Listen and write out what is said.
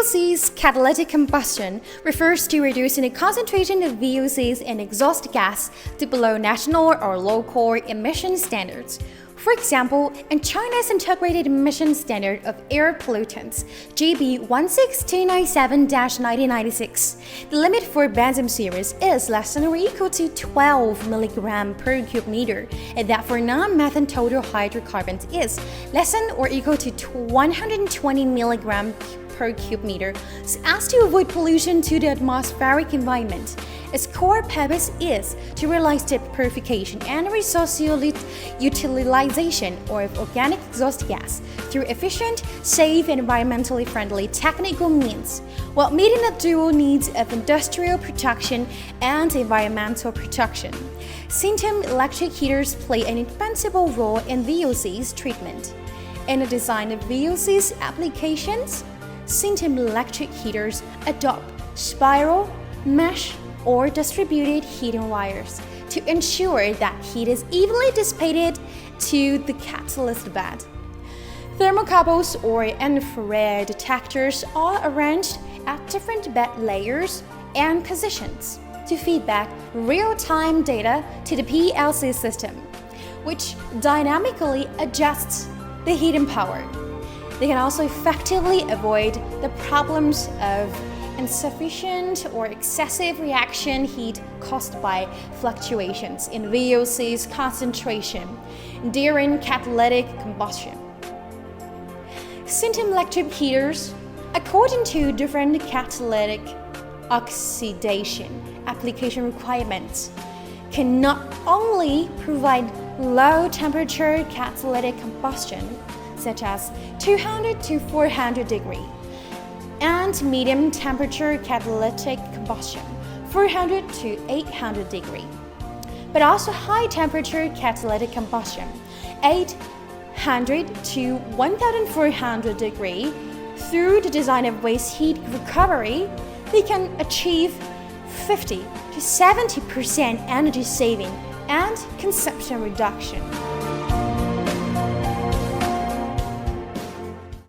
VOCs catalytic combustion refers to reducing the concentration of VOCs in exhaust gas to below national or local emission standards. For example, in China's Integrated Emission Standard of Air Pollutants, GB 16297-1996, the limit for benzene series is less than or equal to 12 mg per cubic meter, and that for non-methane total hydrocarbons is less than or equal to 120 mg per cubic meter, so as to avoid pollution to the atmospheric environment. Its core purpose is to realize the purification and resource utilization of organic exhaust gas through efficient, safe, and environmentally friendly technical means, while meeting the dual needs of industrial protection and environmental protection. Sinton electric heaters play an indispensable role in VOCs treatment. In the design of VOCs applications, Sinton electric heaters adopt spiral, mesh, or distributed heating wires to ensure that heat is evenly dissipated to the catalyst bed. Thermocouples or infrared detectors are arranged at different bed layers and positions to feed back real-time data to the PLC system, which dynamically adjusts the heating power. They can also effectively avoid the problems of insufficient or excessive reaction heat caused by fluctuations in VOC's concentration during catalytic combustion. Sinton electric heaters, according to different catalytic oxidation application requirements, can not only provide low temperature catalytic combustion, such as 200 to 400 degrees, and medium temperature catalytic combustion, 400 to 800 degrees, but also high temperature catalytic combustion, 800 to 1400 degrees. Through the design of waste heat recovery, they can achieve 50 to 70% energy saving and consumption reduction.